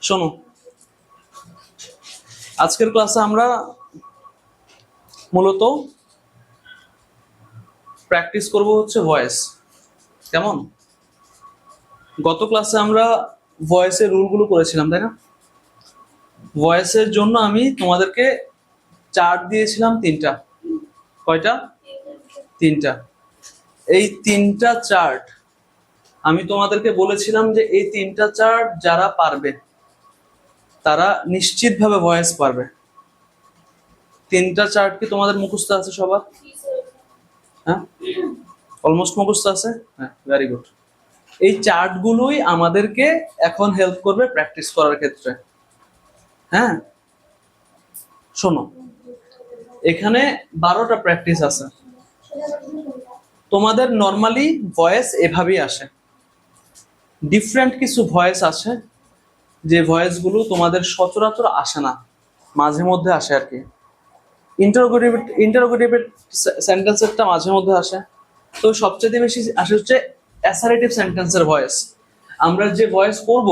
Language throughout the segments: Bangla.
শোনো, আজকের ক্লাসে আমরা মূলত প্র্যাকটিস করব হচ্ছে ভয়েস। কেমন? গত ক্লাসে আমরা ভয়েসের রুলগুলো করেছিলাম, তাই না? ভয়েসের জন্য আমি তোমাদেরকে চার্ট দিয়েছিলাম তিনটা। কয়টা? তিনটা। এই তিনটা চার্ট আমি তোমাদেরকে বলেছিলাম যে এই তিনটা চার্ট যারা পারবে তারা নিশ্চিতভাবে ভয়েস পারবে। তিনটা চার্ট কি তোমাদের মুখস্থ আছে সবার? হ্যাঁ, অলমোস্ট মুখস্থ আছে। হ্যাঁ, ভেরি গুড। এই চার্টগুলোই আমাদেরকে এখন হেল্প করবে প্র্যাকটিস করার ক্ষেত্রে। হ্যাঁ, শোনো, এখানে 12টা প্র্যাকটিস আছে। তোমাদের নর্মালি ভয়েস এভাবেই আসে। ডিফারেন্ট কিছু ভয়েস আছে যে ভয়েসগুলো তোমাদের সচরাচর আসে না, মাঝে মধ্যে আসে আর কি। ইন্টারোগেটিভ সেন্টেন্সেরটা মাঝে মধ্যে আসে। তো সবচেয়ে বেশি আসে হচ্ছে অ্যাসারেটিভ সেন্টেন্সের ভয়েস। আমরা যে ভয়েস করব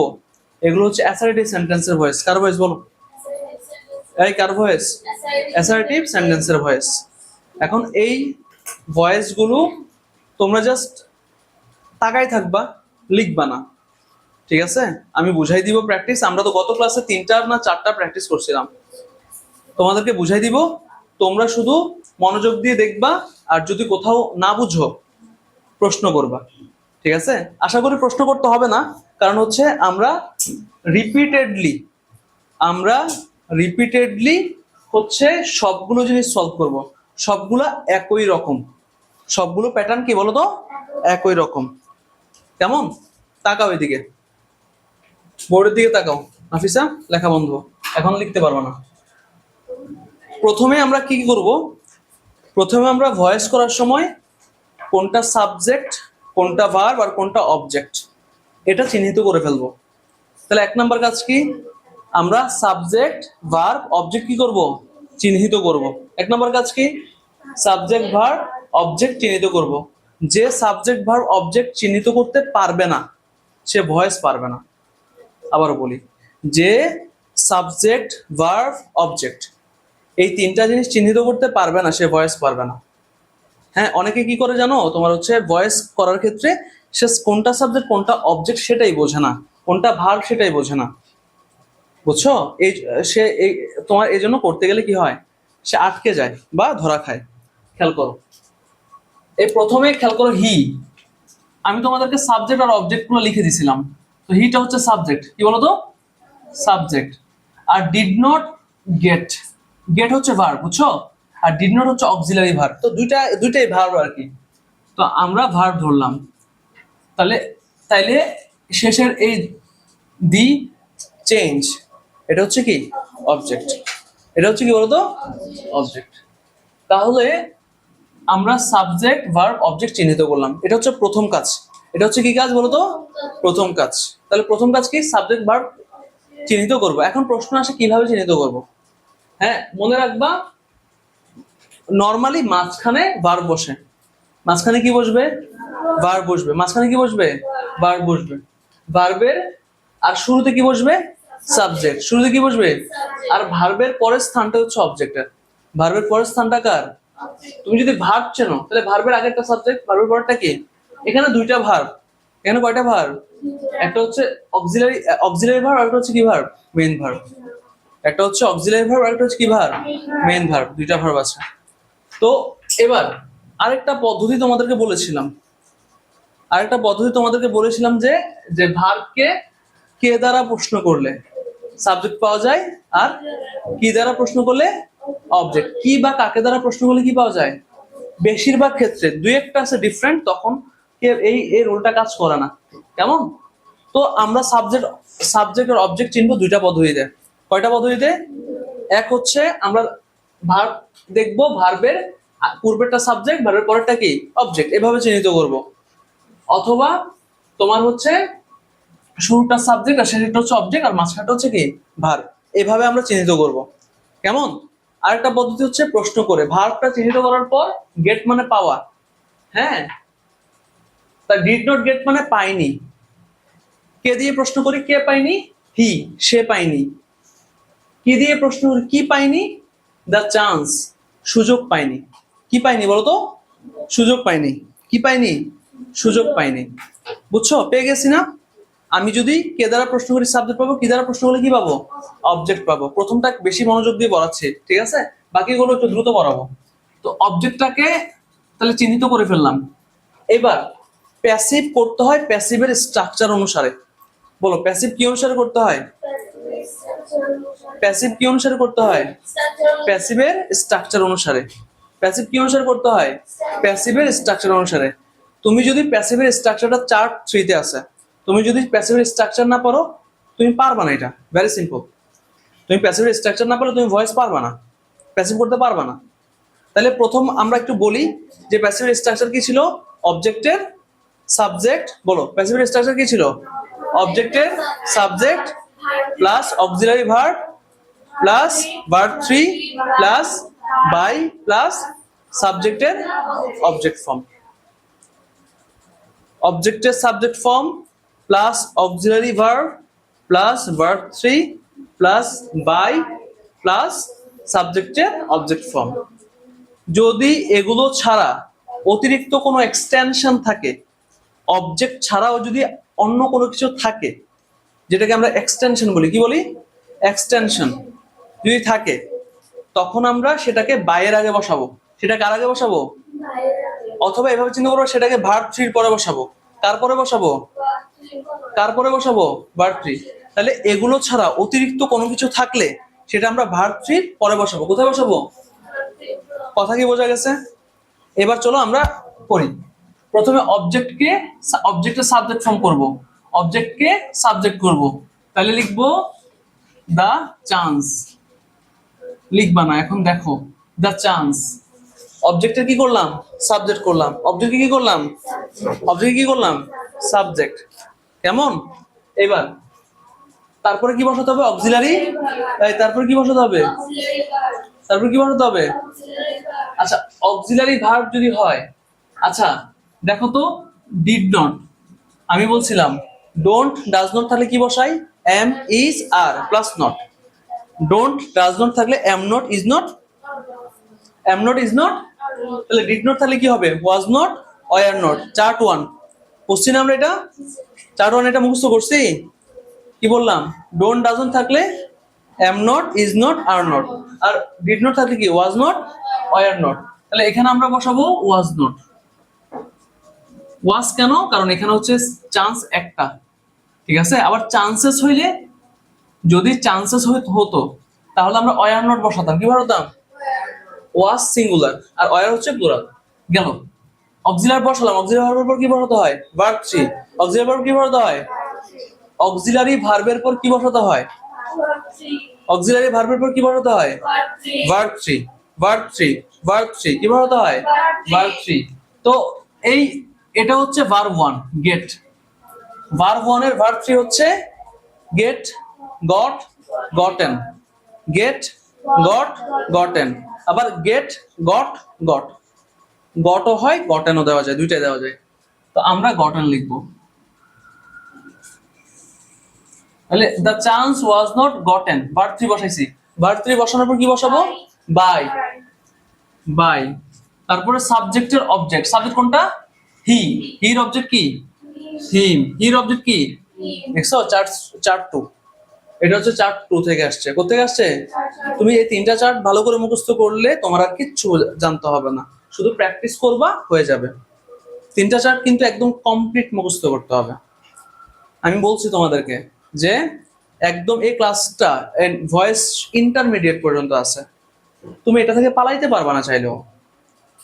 এগুলো হচ্ছে অ্যাসারেটিভ সেন্টেন্সের ভয়েস। কার ভয়েস বলো? এই কার ভয়েস? অ্যাসারেটিভ সেন্টেন্সের ভয়েস। এখন এই ভয়েসগুলো তোমরা জাস্ট তাকাই থাকবা, লিখবা না, ঠিক আছে? আমি বুঝাই দিব প্র্যাকটিস। আমরা তো গত ক্লাসে 3টা না 4টা প্র্যাকটিস করছিলাম, তোমাদেরকে বুঝাই দিব। তোমরা শুধু মনোযোগ দিয়ে দেখবা, আর যদি কোথাও না বুঝো প্রশ্ন করবা, ঠিক আছে? আশা করি প্রশ্ন করতে হবে না, কারণ হচ্ছে আমরা রিপিটেডলি হচ্ছে সবগুলো জিনিস সলভ করব। সবগুলো একই রকম, সবগুলো প্যাটার্ন কি বলো তো? একই রকম। কেমন? তাকাও এদিকে, বোর্ডের দিকে তাকাও। নাফিসা, লেখা বন্ধ, এখন লিখতে পারবো না। প্রথমে আমরা কি করব? প্রথমে আমরা ভয়েস করার সময় কোনটা সাবজেক্ট, কোনটা ভার্ব আর কোনটা অবজেক্ট এটা চিহ্নিত করে ফেলবো। তাহলে 1 নাম্বার কাজ কি? আমরা সাবজেক্ট, ভার্ব, অবজেক্ট কি করব? চিহ্নিত করব। 1 নাম্বার কাজ কি? সাবজেক্ট, ভার্ব, অবজেক্ট চিহ্নিত করব। যে সাবজেক্ট, ভার্ব, অবজেক্ট চিহ্নিত করতে পারবে না সে ভয়েস পারবে না। আবারও বলি, যে সাবজেক্ট, ভার্ব, অবজেক্ট এই তিনটা জিনিস চিহ্নিত করতে পারবে না সে ভয়েস পারবে না। হ্যাঁ, অনেকে কি করে জানো? তোমার হচ্ছে ভয়েস করার ক্ষেত্রে সে কোনটা সাবজেক্ট কোনটা অবজেক্ট সেটাই বোঝে না, কোনটা ভার্ব সেটাই বোঝে না, বুঝছো? এই সে এই তোমার এই জন্য করতে গেলে কি হয়, সে আটকে যায় বা ধরা খায়। খেয়াল করো, এই প্রথমে খেয়াল করো, হি। আমি তোমাদেরকে সাবজেক্ট আর অবজেক্ট গুলো লিখে দিছিলাম। তো হিটা হচ্ছে সাবজেক্ট, কি বলতো? সাবজেক্ট। আর ডিড নট গেট, গেট হচ্ছে ভার্ব, বুঝছো? আর ডিড নট হচ্ছে অক্সিলারি ভার্ব। তো দুইটাই ভার্ব আর কি। তো আমরা ভার্ব ধরলাম। তাইলে শেষের এই দি চেঞ্জ এটা হচ্ছে কি? অবজেক্ট। এটা হচ্ছে কি বলতো? অবজেক্ট। তাহলে আমরা সাবজেক্ট, ভার্ব, অবজেক্ট চিহ্নিত করলাম। এটা হচ্ছে প্রথম কাজ। এটা হচ্ছে কি কাজ বলতো? প্রথম কাজ। তাহলে প্রথম কাজ কি? সাবজেক্ট, ভার্ব চিহ্নিত করব। এখন প্রশ্ন আসে কিভাবে চিহ্নিত করব। হ্যাঁ, মনে রাখবা, নরমালি মাঝখানে ভার্ব বসে। মাঝখানে কি বসবে? ভার্ব বসবে। মাঝখানে কি বসবে? ভার্ব বসবে। ভার্বের আর শুরুতে কি বসবে? সাবজেক্ট। শুরুতে কি বসবে? আর ভার্বের পরের স্থানটা হচ্ছে অবজেক্টের। ভার্বের পরের স্থানটা কার? তুমি যদি ভার্ব চেনো তাহলে ভার্বের আগেরটা সাবজেক্ট, ভার্বের পরেরটা কি? এখানে দুইটা ভার্ব। এখানে কয়টা ভার্ব? একটা হচ্ছে অক্সিলারি ভার্ব, আর একটা হচ্ছে কি ভার্ব? Main verb. একটা হচ্ছে অক্সিলারি ভার্ব, আর একটা হচ্ছে কি ভার্ব? Main verb. দুইটা ভার্ব আছে। তো এবার আরেকটা পদ্ধতি তোমাদেরকে বলেছিলাম যে ভার্বকে কে দ্বারা প্রশ্ন করলে সাবজেক্ট পাওয়া যায়, আর কি দ্বারা প্রশ্ন করলে অবজেক্ট। কি বা কাকে দ্বারা প্রশ্ন করলে কি পাওয়া যায়? বেশিরভাগ ক্ষেত্রে, দুই একটা আছে ডিফারেন্ট, তখন এই রোলটা কাজ করে না। কেমন? তো আমরা সাবজেক্ট আর অবজেক্ট চিনবো দুইটা পদ্ধতিতে। কয়টা পদ্ধতিতে? এক হচ্ছে আমরা ভার্ব দেখবো, ভার্বের পূর্বেরটা সাবজেক্ট, ভার্বের পরেরটা কি? অবজেক্ট। এভাবে চিহ্নিত করব। অথবা তোমার হচ্ছে শুরুটা সাবজেক্ট আর শেষেরটা হচ্ছে অবজেক্ট আর মাঝখানটা হচ্ছে কি? ভার্ব। এভাবে আমরা চিহ্নিত করব। কেমন? আরেকটা পদ্ধতি হচ্ছে প্রশ্ন করে। ভার্বটা চিহ্নিত করার পর গেট মানে পাওয়া। হ্যাঁ, তা ডিড নট গেট মানে পাইনি। কে দিয়ে প্রশ্ন করি, কে পায়নি, হি, সে পায়নি। কি দিয়ে প্রশ্ন করি, কি পায়নি, দ্য চান্স, সুযোগ পায়নি। কি পায়নি বলতো, সুযোগ পায়নি। কি পায়নি, সুযোগ পায়নি। বুঝছো, পেয়ে গেছি না? আমি যদি কে দ্বারা প্রশ্ন করি সাবজেক্ট পাবো, কি দ্বারা প্রশ্ন করলে কি পাবো, অবজেক্ট পাবো। প্রথমটা বেশি মনোযোগ দিয়ে পড়াচ্ছি, ঠিক আছে, বাকিগুলো একটু দ্রুত পড়াবো। তো অবজেক্টটাকে তাহলে চিহ্নিত করে ফেললাম। এবার প্যাসিভ করতে হয় প্যাসিভের স্ট্রাকচার অনুসারে। বলো প্যাসিভ কি অনুসারে করতে হয়, প্যাসিভ কি অনুসারে করতে হয়, প্যাসিভের স্ট্রাকচার অনুসারে। প্যাসিভ কি অনুসারে করতে হয়, প্যাসিভের স্ট্রাকচার অনুসারে। তুমি যদি প্যাসিভের স্ট্রাকচারটা চার্ট 3 তে আছে, তুমি যদি প্যাসিভের স্ট্রাকচার না পারো তুমি পারবা না, এটা ভেরি সিম্পল। তুমি প্যাসিভের স্ট্রাকচার না পারলে তুমি ভয়েস পারবা না, প্যাসিভ করতে পারবা না। তাহলে প্রথম আমরা একটু বলি যে প্যাসিভের স্ট্রাকচার কি ছিল, অবজেক্টের সাবজেক্ট। বলো প্যাসিভের স্ট্রাকচার কি ছিল, অবজেক্টের subject plus auxiliary verb plus verb 3 plus by plus সাবজেক্টের অবজেক্ট ফর্ম। অবজেক্টের subject form plus auxiliary verb plus verb 3 plus by plus সাবজেক্টের অবজেক্ট ফর্ম। যদি এগুলো ছাড়া অতিরিক্ত কোনো এক্সটেনশন থাকে, অবজেক্ট ছাড়াও যদি অন্য কোনো কিছু থাকে, যেটাকে আমরা এক্সটেনশন বলি, কি বলি, এক্সটেনশন যদি থাকে, তখন আমরা সেটাকে বাইয়ের আগে বসাবো। সেটা কার আগে বসাবো, অথবা এভাবে চিন্তা করবো সেটাকে ভার্ব 3 পরে বসাবো। কার পরে বসাবো, কার পরে বসাবো, ভার্ব 3। তাহলে এগুলো ছাড়া অতিরিক্ত কোনো কিছু থাকলে সেটা আমরা ভার্ব 3 পরে বসাবো। কোথায় বসাবো, কথা কি বোঝা গেছে? এবার চলো আমরা করি। প্রথমে অবজেক্টকে, অবজেক্টের সাবজেক্ট ফর্ম করব, অবজেক্টকে সাবজেক্ট করব। তাহলে লিখবো দা চান্স, লিখবা না এখন, দেখো দা চান্স। অবজেক্টের কি করলাম, সাবজেক্ট করলাম। অবজেক্টে কি করলাম, অবজেক্টে কি করলাম, সাবজেক্ট। কেমন? এবার তারপরে কি বসাতে হবে, অক্সিলারি। তারপরে কি বসাতে হবে, তারপরে কি বসাতে হবে, আচ্ছা অক্সিলারি ভার্ব যদি হয়, আচ্ছা দেখো তো, ডিড নট, আমি বলছিলাম ডোন্ট ডাজ নট থাকলে কি বসাই, am is are plus not. Don't does not থাকলে am not is not, am not is not. তাহলে ডিড নট থাকলে কি হবে, was not were not. Chart 1 question, আমরা এটা চার্ট 1 এটা মুখস্থ করছি। কি বললাম, ডোন্ট ডাজন্ট থাকলে am not is not are not, আর ডিড নট থাকলে কি, ওয়াজ নট ওয়ার নট। তাহলে এখানে আমরা বসাবো ওয়াজ নট। ওয়াজ কেন, কারণ এখানে হচ্ছে চান্স একটা, ঠিক আছে। আবার চান্সেস হইলে, যদি চান্সেস হতো তাহলে আমরা ওয়ার নট বসাতাম। কি বসাতাম, ওয়াজ সিঙ্গুলার আর ওয়ার হচ্ছে প্লুরাল। গেল, অক্সিলারি বসালাম, অক্সিলারি ভার্বের পর কি বসাতে হয়, ভার্ব 3। অক্সিলারি ভার্ব কি বসাতে হয়, অক্সিলারি ভার্বের পর কি বসাতে হয়, অক্সিলারি ভার্বের পর কি বসাতে হয়, ভার্ব 3, ভার্ব 3, ভার্ব 3, কি বসাতে হয়, ভার্ব 3। তো এই এটা হচ্ছে ভার্ব 1 গেট, ভার্ব 1 এর ভার্ব 3 হচ্ছে get, got, gotten, get, got, gotten. আবার গেট, গট, গট, গটও হয় গটেনও দেওয়া যায়, দুইটাই দেওয়া যায়। তো আমরা গটেন লিখবো। তাহলে the chance was not gotten, verb 3 বসাইছি। ভার্ব 3 বসানোর পর কি বসাবো, বাই, বাই। তারপরে সাবজেক্টের অবজেক্ট, সাবজেক্ট কোনটা, হি, হির অবজেক্ট কি, হিম, হির অবজেক্ট কি, দেখছো চার্ট 2। এটা হচ্ছে চার্ট 2 থেকে আসছে। কোথা থেকে আসছে, তুমি এই 3টা চার্ট ভালো করে মুখস্থ করলে তোমার আর কিচ্ছু জানতে হবে না, শুধু প্র্যাকটিস করবা হয়ে যাবে। 3টা চার্ট কিন্তু একদম কমপ্লিট মুখস্থ করতে হবে। আমি বলছি তোমাদেরকে যে একদম এই ক্লাসটা ভয়েস ইন্টারমিডিয়েট পর্যন্ত আছে, তুমি এটা থেকে পালাইতে পারবা না চাইলেও।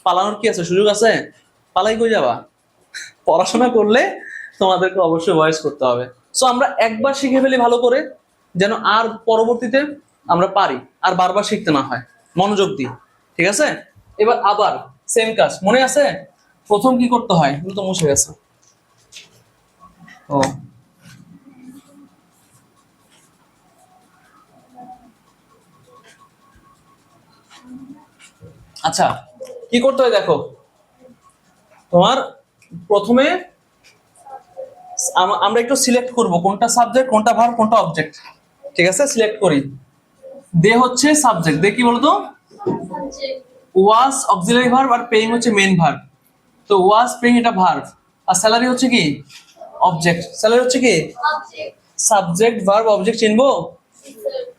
পালানোর কি আছে, সুযোগ আছে, পালাই কই যাবা, পড়াশোনা করলে তোমাদেরকে অবশ্যই ভয়েস করতে হবে। সো আমরা একবার শিখে ফেলি ভালো করে, যেন আর পরবর্তীতে আমরা পারি, আর বারবার শিখতে না হয়, মনোযোগ দিই, ঠিক আছে। এবার আবার সেম কাজ, মনে আছে প্রথম কি করতে হয়, কিন্তু তো মুছে গেছে। ও আচ্ছা, কি করতে হয় দেখো, তোমার প্রথমে আমরা একটু সিলেক্ট করব কোনটা সাবজেক্ট, কোনটা ভার্ব, কোনটা অবজেক্ট। ঠিক আছে, সিলেক্ট করি। দে হচ্ছে সাবজেক্ট, দে কি বলতো? ওয়াজ অক্সিলারি ভার্ব, আর পেইং হচ্ছে মেইন ভার্ব। তো ওয়াজ পেইং এটা ভার্ব, আর স্যালারি হচ্ছে কি? অবজেক্ট। স্যালারি হচ্ছে কি? সাবজেক্ট ভার্ব অবজেক্ট চিনবো।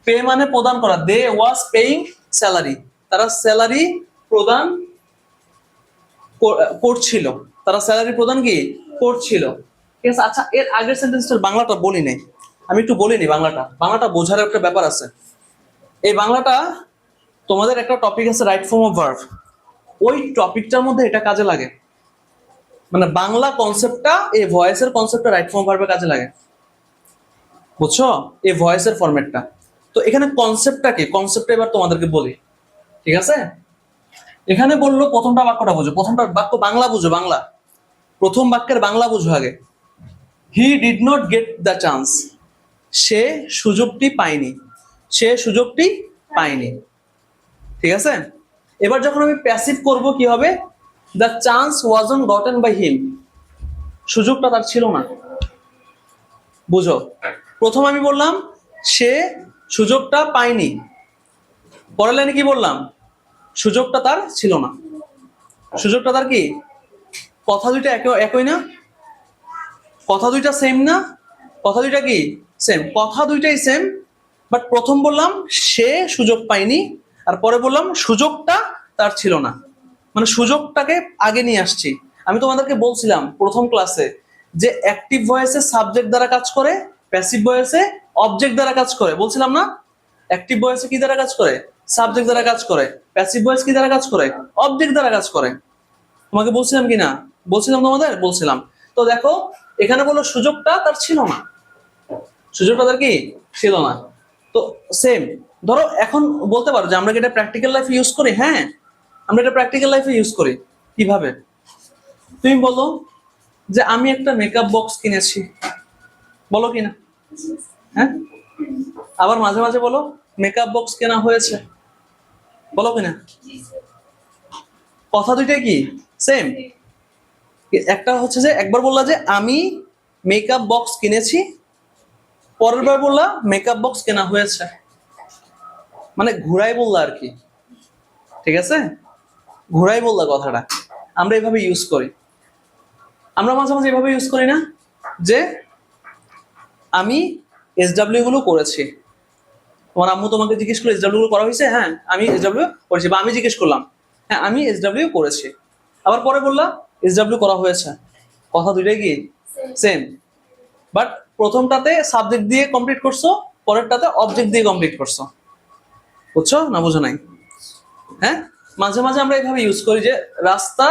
পে মানে প্রদান করা, দে ওয়াজ পেইং স্যালারি, তারা স্যালারি প্রদান করছিল, তারা স্যালারি প্রদান কি করছিল। ঠিক আছে, আচ্ছা এর আগের সেন্টেন্সটার বাংলাটা বলি নাই, আমি একটু বলিনি বাংলাটা বোঝার একটা ব্যাপার আছে। এই বাংলাটা তোমাদের একটা টপিক আছে রাইট ফর্ম অফ ভার্ব, ওই টপিকটার মধ্যে এটা কাজে লাগে। মানে বাংলা কনসেপ্টটা, এই ভয়েসের কনসেপ্টটা রাইট ফর্ম ভার্বে কাজে লাগে, বুঝছো? এই ভয়েসের ফরম্যাটটা। তো এখানে কনসেপ্টটা কি, কনসেপ্টটা এবার তোমাদেরকে বলি। ঠিক আছে, এখানে বললো প্রথমটা বাক্যটা বুঝো, প্রথমটা বাক্য বাংলা বুঝো, বাংলা প্রথম বাক্যের বাংলা বুঝো আগে। He did not get the chance, সে সুযোগটি পায়নি, সে সুযোগটি পায়নি। ঠিক আছে, এবার যখন আমি প্যাসিভ করব কি হবে? The chance wasn't gotten by him, সুযোগটা তার ছিল না। বুঝো, প্রথম আমি বললাম সে সুযোগটা পায়নি, পরের লাইনে কি বললাম? সুযোগটা তার ছিল না। সুযোগটা তার কি? কথা দুইটা একই না? কথা দুইটা সেম না? কথা দুইটা কি সেম? কথা দুইটাই সেম, বাট প্রথম বললাম সে সুযোগ পায়নি, আর পরে বললাম সুযোগটা তার ছিল না। মানে সুযোগটাকে আগে নিয়ে আসছি। আমি তোমাদেরকে বলছিলাম প্রথম ক্লাসে যে অ্যাক্টিভ ভয়েসে সাবজেক্ট দ্বারা কাজ করে, প্যাসিভ ভয়েসে অবজেক্ট দ্বারা কাজ করে, বলছিলাম না? অ্যাক্টিভ ভয়েসে কি দ্বারা কাজ করে? সাবজেক্ট দ্বারা কাজ করে। প্যাসিভ ভয়েস কি দ্বারা কাজ করে? অবজেক্ট দ্বারা কাজ করে। তোমাকে বলছিলাম কি না? বলছিলাম তোমাদের, বলছিলাম। তো দেখো এখানে বললো সুযোগটা তার ছিল না, সুযোগটা তার কি ছিল না। তো সেম, ধরো এখন বলতে পারো যে আমরা কি এটা প্র্যাকটিক্যাল লাইফে ইউজ করি? হ্যাঁ, আমরা এটা প্র্যাকটিক্যাল লাইফে ইউজ করি। কিভাবে? তুমি বলো যে আমি একটা মেকআপ বক্স কিনেছি, বলো কিনা? হ্যাঁ, আবার মাঝে মাঝে বলো মেকআপ বক্স কেনা হয়েছে, বলো কিনা? কথা দুইটা কি সেম? একটা হচ্ছে যে একবার বললা যে আমি মেকআপ বক্স কিনেছি, পরের বার বললা মেকআপ বক্স কেনা হয়েছে, মানে ঘুরাই বললা আর কি। ঠিক আছে, ঘুরাই বললা কথাটা। আমরা এভাবে ইউজ করি, আমরা মাঝে মাঝে এভাবে ইউজ করি না যে আমি এসডব্লিউ গুলো করেছি। তোমার আম্মু তোমাকে জিজ্ঞেস করলো এসডব্লিউ গুলো করা হয়েছে? হ্যাঁ আমি এসডব্লিউ করেছি। বা আমি জিজ্ঞেস করলাম, হ্যাঁ আমি এসডব্লিউ করেছি, আবার পরে বললা এসডব্লিউ করা হয়েছে। কথা দুইটাই কি সেম, বাট প্রথমটাতে সাবজেক্ট দিয়ে কমপ্লিট করছো, পরেরটাতে অবজেক্ট দিয়ে কমপ্লিট করছো। বুঝছো না বুঝো নাই? হ্যাঁ, মাঝে মাঝে আমরা এইভাবে ইউজ করি যে রাস্তা,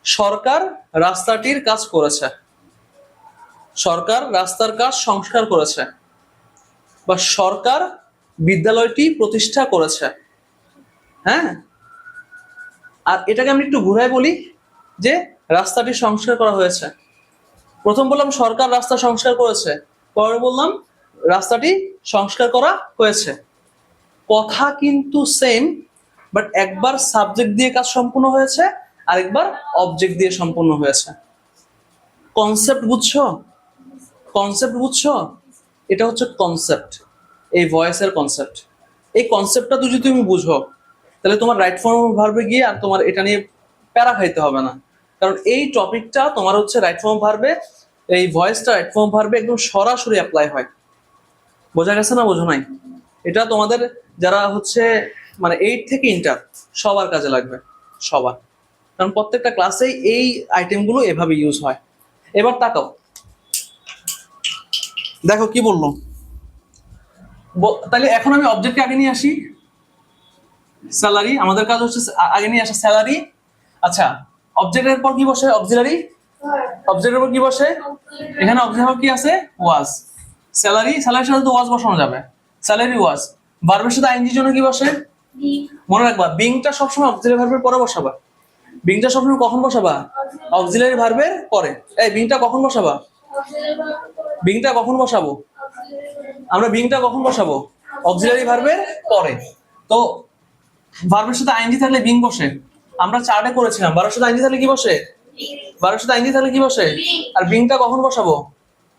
সরকার রাস্তাটির কাজ করেছে, সরকার রাস্তার কাজ সংস্কার করেছে, বা সরকার বিদ্যালয়টি প্রতিষ্ঠা করেছে। হ্যাঁ, আর এটাকে আমি একটু ঘুরাই বলি যে রাস্তাটি সংস্কার করা হয়েছে। প্রথম বললাম সরকার রাস্তা সংস্কার করেছে, পরে বললাম রাস্তাটি সংস্কার করা হয়েছে। কথা কিন্তু সেম, বাট একবার সাবজেক্ট দিয়ে কাজ সম্পূর্ণ হয়েছে, আরেকবার অবজেক্ট দিয়ে সম্পূর্ণ হয়েছে। কনসেপ্ট বুঝছো? কনসেপ্ট বুঝছো? এটা হচ্ছে কনসেপ্ট, এই ভয়েসের কনসেপ্ট। এই কনসেপ্টটা যদি তুমি বুঝো, তাহলে তোমার রাইট ফর্ম ভার্বে গিয়ে আর তোমার এটা নিয়ে প্যারা খাইতে হবে না। কারণ এই টপিকটা তোমার হচ্ছে রাইট ফর্ম ভার্বে, এই ভয়েসটা রাইট ফর্ম ভার্বে একদম সরাসরি অ্যাপ্লাই হয়। বোঝা গেছে না বোঝো নাই? এটা তোমাদের যারা হচ্ছে মানে 8 থেকে ইন্টার সবার কাজে লাগবে, সবার। কারণ প্রত্যেকটা ক্লাসেই এই আইটেমগুলো এভাবে ইউজ হয়। এবার তাকাও, দেখো কি বললো। তাহলে এখন আমি অবজেক্টকে আগে নিয়ে আসি, স্যালারি। আমাদের কাজ হচ্ছে আগে নিয়ে আসা স্যালারি। আচ্ছা, অবজেক্টের পর কি বসে? অক্সিলারি। অবজেক্টের পর কি বসে? এখানে অবজেক্ট কি আছে? ওয়াজ। স্যালারি, স্যালারির সাথে তো ওয়াজ বসানো যাবে, স্যালারি ওয়াজ। ভার্বের সাথে আইএনজির জন্য কি বসে? মনে রাখবা বিংটা সবসময় অক্সিলারি ভার্বের পরে বসাবা। বিংটা সবসময় কখন বসাবা? অক্সিলারি ভার্বের পরে। এই বিংটা কখন বসাবা? বিংটা কখন বসাবো? আমরা বিংটা কখন বসাবো? অক্সিলারি ভার্বের পরে। তো ভার্বের সাথে আইএনজি থাকলে বিং বসে। আমরা চার্টে করেছিলাম ভার্বের সাথে আইএনজি থাকলে কি বসে? ভার্বের সাথে আইএনজি থাকলে কি বসে? আর বিংটা কখন বসাবো?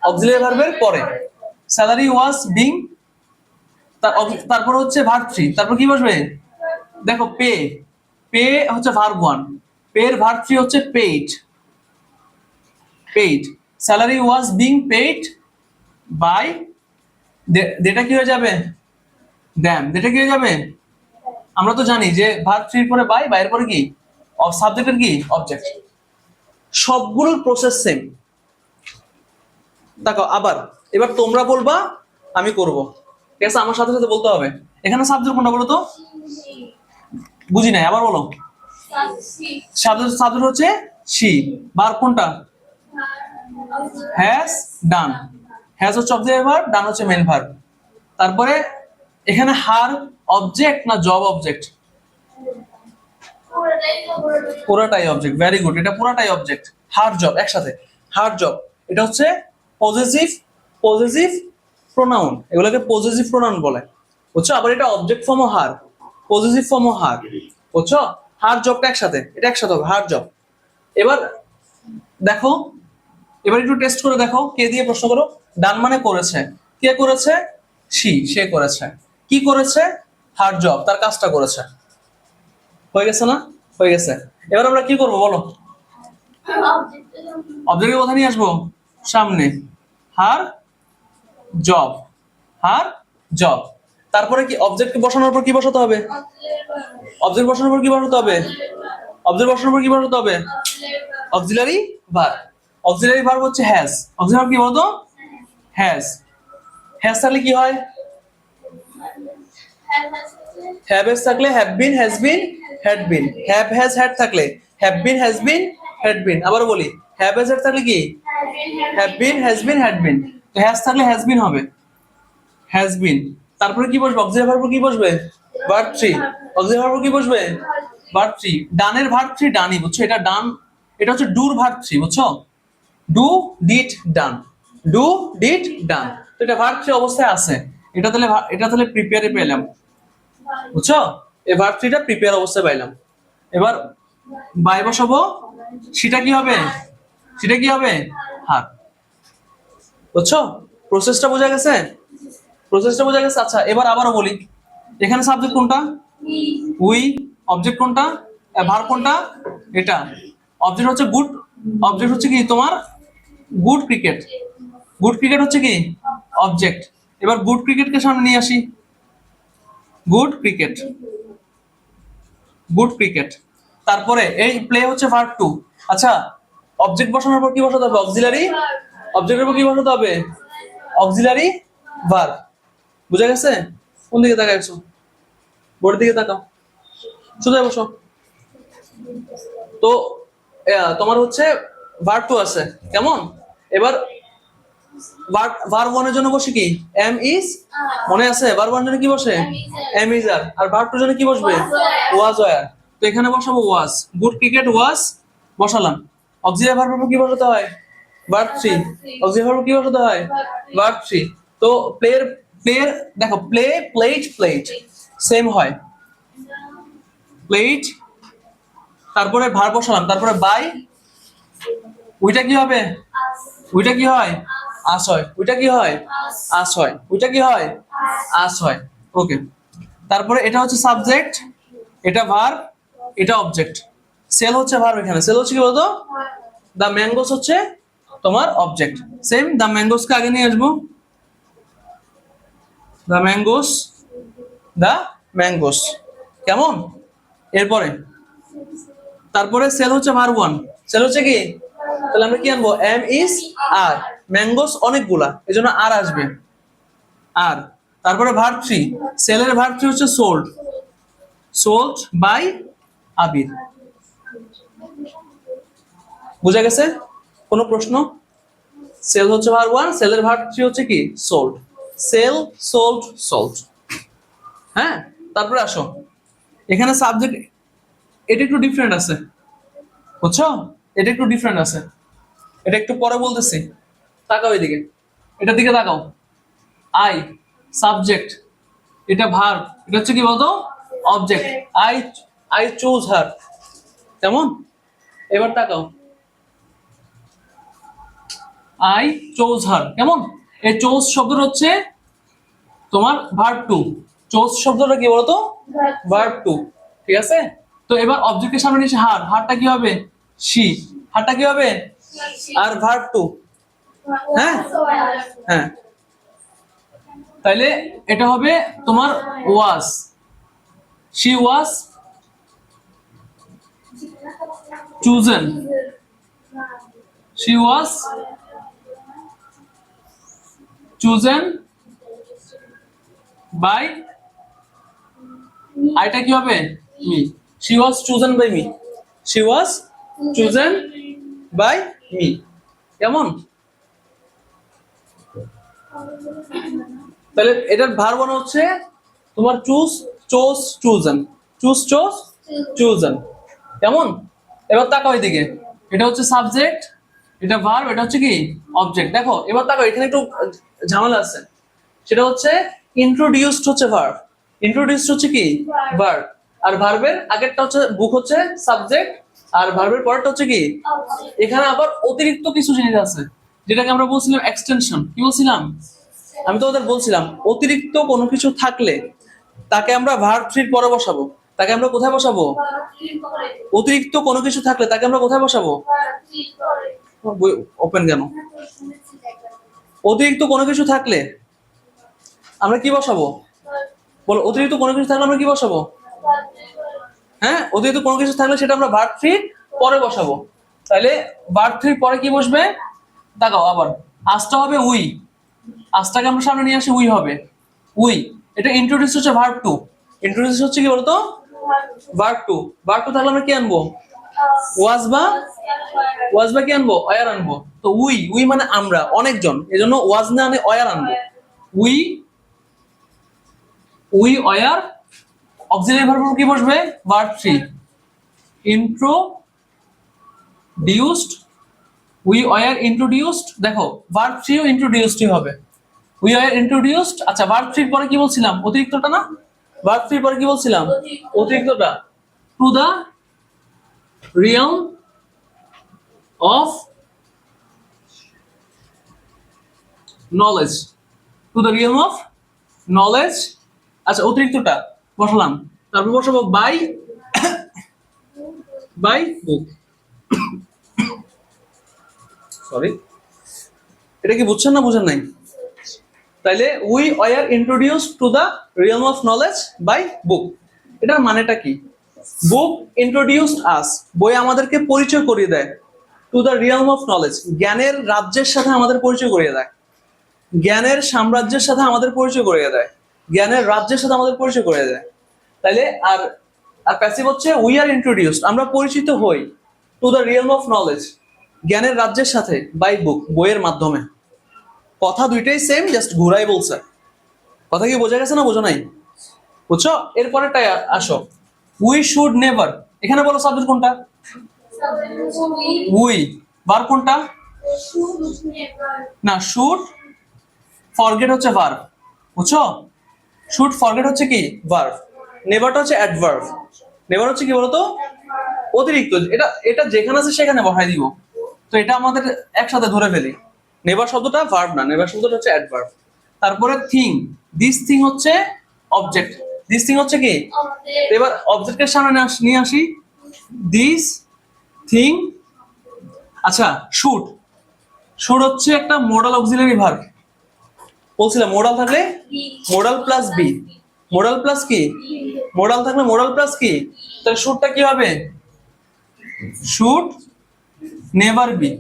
অক্সিলারি ভার্বের পরে। স্যালারি ওয়াজ বিং, তারপর হচ্ছে ভার্ব 3, তারপর কি বসবে? দেখো পে, পে হচ্ছে ভার্ব 1, পে এর ভার্ব 3 হচ্ছে paid, paid. Salary was being paid by, যেটা কি হয়ে যাবে? দ্যাম। যেটা কি হয়ে যাবে? আমরা তো জানি যে ভার্ব 3 এর পরে বাই, বাইরের পরে কি? সাবজেক্টের কি? অবজেক্ট। সবগুলোর প্রসেস সেম। দেখো আবার এবার তোমরা বলবা, আমি করব, ঠিক আছে? আমার সাথে সাথে বলতে হবে। এখানে সাবজেক্ট কোনটা বলো তো? বুঝি নাই, আবার বলো। সাবজেক্ট হচ্ছে শি। ভার্ব কোনটা? Has done. হ্যাজ হচ্ছে অবজেক্ট ভার্ব, ডান হচ্ছে মেন ভার্ব। তারপরে এখানে হার অবজেক্ট না জব অবজেক্ট? পুরাটাই অবজেক্ট। ভেরি গুড, এটা পুরাটাই অবজেক্ট। হার জব একসাথে, হার জব। এটা হচ্ছে পজেসিভ, পজেসিভ প্রোনাউন, এগুলোকে পজেসিভ প্রোনাউন বলে, বুঝছো? আবার এটা অবজেক্ট ফর্মও হার, পজেসিভ ফর্মও হার, বুঝছো? হার জবটা একসাথে, এটা একসাথে হবে হার জব। এবার দেখো, এবার একটু টেস্ট করে দেখো, কে দিয়ে প্রশ্ন করো। ডান মানে করেছে, কে করেছে? সে করেছে। কি করেছে? হার জব, তার কাজটা করেছে। হয়ে গেছে না? হয়ে গেছে। এবার আমরা কি করবো বলো? অবজেক্টের কথা নিয়ে আসবো সামনে, হার জব, হার জব। তারপরে কি অবজেক্টকে বসানোর পর কি বসাতে হবে? অবজেক্ট বসানোর পর কি বসাতে হবে? অবজেক্ট বসানোর পর কি বসাতে হবে? Auxiliary verb. অক্সিলারি ভার্ব হচ্ছে হ্যাজ। অক্সিলারি ভার্ব কি বলতো? হ্যাজ। হ্যাজ থাকলে কি হয়? হ্যাভ হ্যাজ থাকলে have been, has been, had been. Have has had থাকলে have been, has been, had been. আবার বলি, হ্যাভ হ্যাজ হ্যাড থাকলে কি? Have been, has been, had been. তো হ্যাজ থাকলে হ্যাজ বিন হবে, হ্যাজ বিন। তারপরে কি বসবে? অক্সিলারি ভার্ব কি বসবে? ভার্ব 3। অক্সিলারি ভার্ব কি বসবে? ভার্ব 3। ডানের ভার্ব 3 ডানই, বুঝছো? এটা ডান, এটা হচ্ছে ডুর ভার্ব 3, বুঝছো? Do, did, done. Do, did, done. তো এটা ভার্ব 3 অবস্থায় আছে। এটা তাহলে প্রিপেয়ারে পেলাম, বুঝছো? এই ভার্ব 3টা প্রিপেয়ার অবস্থায় পাইলাম। এবার বাই বসাবো, সেটা কি হবে? সেটা কি হবে? হার। বুঝছো? প্রসেসটা বোঝা গেছে? প্রসেসটা বোঝা গেছে। আচ্ছা এবার আবারও বলি, এখানে সাবজেক্ট কোনটা? উই। অবজেক্ট কোনটা? ভার্ব কোনটা? এটা। অবজেক্ট হচ্ছে গুড, অবজেক্ট হচ্ছে কি তোমার? Good cricket. গুড ক্রিকেট হচ্ছে কি? অবজেক্ট। এবার গুড ক্রিকেটকে সামনে নিয়ে আসি, গুড ক্রিকেট, গুড ক্রিকেট। তারপরে এই প্লে হচ্ছে ভার্ব 2। আচ্ছা অবজেক্ট বসানোর পর কি বসাতে হবে? অক্সিলারি, অবজেক্টের পর কি বসাতে হবে? Auxiliary verb. বুঝা গেছে? কোন দিকে তাকাইছো? বোর্ডের দিকে তাকাও, সোজা বসো। তো তোমার হচ্ছে ভার্ব 2 আছে, কেমন? এবার ভার্ব 1 এর জন্য বসে কি? Am is. মনে আছে ভার্ব 1 এর জন্য কি বসে? Am is are. আর ভার্ব 2 এর জন্য কি বসবে? Was were. তো এখানে বসাবো ওয়াজ, গুড ক্রিকেট ওয়াজ বসালাম। অক্সিলারি ভার্ব কি বসাতে হয়? ভার্ব 3। অক্সিলারি ভার্ব কি বসাতে হয়? ভার্ব 3। তো প্লেয়ার, প্লেয়ার দেখো, প্লে, প্লেট, প্লেট সেম হয়। প্লেট, তারপরে ভার্ব বসালাম, তারপরে বাই। ওইটা কি হবে? ওইটা কি হয়? আস হয়। ওইটা কি হয়? আস হয়। ওইটা কি হয়? আস হয়। ওকে। তারপরে এটা হচ্ছে সাবজেক্ট, এটা ভার্ব, এটা অবজেক্ট। সেল হচ্ছে ভার্ব, এখানে সেল হচ্ছে কি বলতো? দা ম্যাঙ্গোস হচ্ছে তোমার অবজেক্ট। সেম, দা ম্যাঙ্গোস কে আগে নিয়ে আসবো, দা ম্যাঙ্গোস, দা ম্যাঙ্গোস, কেমন? এরপরে তারপরে সেল হচ্ছে ভার্ব 1, সেল হচ্ছে কি? তাহলে আমরা কি আনবো? M is R. ম্যাঙ্গোস অনেকগুলা, এজন্য আর আসবে, আর। তারপরে ভার্ব 3, সেলের ভার্ব 3 হচ্ছে সোল্ড, সোল্ড বাই আবির। বুঝা গেছে? কোনো প্রশ্ন? সেল হচ্ছে ভার্ব 1, সেলের ভার্ব 3 হচ্ছে কি? সোল্ড। Sell, sold, sold. হ্যাঁ, তারপরে আসো, এখানে সাবজেক্ট এটা একটু ডিফারেন্ট আছে, বুঝছো? এটা একটু ডিফারেন্ট আছে, এটা একটু পরে বলতেছি। তাকাও এদিকে, এটার দিকে তাকাও। আই সাবজেক্ট, এটা ভার্ব, এটা হচ্ছে কি বলতো? অবজেক্ট। আই, আই চুজ হার, কেমন? এবার তাকাও, আই চোজ হার। কেমন? এই চোজ শব্দটা হচ্ছে তোমার ভার্ব টু। চোজ শব্দটা কি বলতো? Verb two. ঠিক আছে? তো এবার অবজেক্টের সামনে নিচে হার, হারটা কি হবে? শি। হারটা কি হবে? আর ভার্ব টু। হ্যাঁ হ্যাঁ, তাইলে এটা হবে তোমার was. She was chosen. She was chosen by, আইটা কি হবে? Me. She was chosen by me. She was chosen by me. কেমন? তাহলে এটার ভার্ব বানানো হচ্ছে তোমার choose, chose, chosen. Choose, chose, chosen. কেমন? এবার তাকাও এদিকে, এটা হচ্ছে সাবজেক্ট, এটা ভার্ব, এটা হচ্ছে কি অবজেক্ট। দেখো এবার তাকাও, এখানে একটু ঝামেলা আছে। সেটা হচ্ছে ইন্ট্রোডিউসড হচ্ছে ভার্ব, ইন্ট্রোডিউসড হচ্ছে কি ভার্ব, আর ভার্বের আগেরটা হচ্ছে বুক হচ্ছে সাবজেক্ট, আর ভার্বের পরেরটা হচ্ছে কি। এখানে আবার অতিরিক্ত কিছু জিনিস আছে যেটাকে আমরা বলছিলাম এক্সটেনশন। কি বলছিলাম? আমি তো ওদের বলছিলাম অতিরিক্ত কোনো কিছু থাকলে তাকে আমরা ভার্ব থ্রির পরে বসাবো। তাকে আমরা কোথায় বসাবো? অতিরিক্ত কোনো কিছু থাকলে তাকে আমরা কোথায় বসাবো? ওপেন কেন? অতিরিক্ত কোনো কিছু থাকলে আমরা কি বসাবো? বলো, অতিরিক্ত কোনো কিছু থাকলে আমরা কি বসাবো? হ্যাঁ, অতিরিক্ত কোনো কিছু থাকলে সেটা আমরা ভার্ব থ্রি পরে বসাবো। তাহলে ভার্ব থ্রির পরে কি বসবে? তাকাও আবার, আজটা হবে উই। আজটাকে আমরা সামনে নিয়ে আসি, উই হবে উই। এটা ইন্ট্রোডিউস হচ্ছে ভার্ব টু। ইন্ট্রোডিউস হচ্ছে কি বলতো? Verb two. ভার্ব টু থাকলে আমরা কি আনবো? ওয়াজ বা, ওয়াজ বা কি আনবো? অয়ার আনবো। তো উই, উই মানে আমরা, অনেকজন, এজন্য ওয়াজ না আনে অয়ার আনবো। We, we were. Auxiliary verb কি বসবে? Verb three. Introduced, we were introduced. দেখো ভার্ব থ্রিও ইন্ট্রোডিউসডই হবে। We are introduced. আচ্ছা, ভার্ব থ্রির পরে কি বলছিলাম? অতিরিক্তটা না? ভার্ব থ্রির পরে কি বলছিলাম? অতিরিক্তটা। To the realm of knowledge. To the realm of knowledge. আচ্ছা, অতিরিক্তটা বসালাম, তারপর বসাবো বাই, বাই বুক। সরি, এটা কি বুঝছেন না বুঝেন নাই? তাইলে we were introduced to the realm of knowledge by book. এটার মানেটা কি? বুক ইন্ট্রোডিউসড আস, বই আমাদেরকে পরিচয় করিয়ে দেয়। টু দ্য রিয়ালম অফ নলেজ, জ্ঞানের রাজ্যের সাথে আমাদের পরিচয় করিয়ে দেয়। জ্ঞানের সাম্রাজ্যের সাথে আমাদের পরিচয় করিয়ে দেয়। জ্ঞানের রাজ্যের সাথে আমাদের পরিচয় করিয়ে দেয়। তাইলে আর আর প্যাসিভ হচ্ছে উই আর ইন্ট্রোডিউসড, আমরা পরিচিত হই। টু দ্য রিয়ালম অফ নলেজ, জ্ঞানের রাজ্যের সাথে, বাই বুক, বইয়ের মাধ্যমে। কথা দুইটাই সেম, জাস্ট ঘুরাই বলছে। কথা কি বোঝা গেছে না বোঝা নাই? বুঝছো? এরপরেরটাই আসো, উই শুড নেভার। এখানে বলো সাবজেক্ট কোনটা? উই। ভার্ব কোনটা? না, শুড ফরগেট হচ্ছে ভার্ব। বুঝছো? শুড ফরগেট হচ্ছে কি ভার্ব, নেভারটা হচ্ছে অ্যাডভার্ব। নেভার হচ্ছে কি বলতো? অতিরিক্ত। এটা এটা যেখানে আছে সেখানে বসাই দিব। তো এটা আমাদের একসাথে ধরে ফেলি। নেভার শব্দটা ভার্ব না, নেভার শব্দটা হচ্ছে অ্যাডভার্ব। তারপরে থিং, দিস থিং হচ্ছে অবজেক্ট। দিস থিং হচ্ছে কি? এবার অবজেক্টের সামনে নিয়ে আসি, দিস থিং। আচ্ছা, শুড, শুড হচ্ছে একটা মোডাল অক্সিলারি ভার্ব। বলছিলাম মোডাল থাকলে modal plus be. Modal plus কি? মোডাল থাকলে মোডাল প্লাস কি? তাহলে শুডটা কি হবে? Should never be.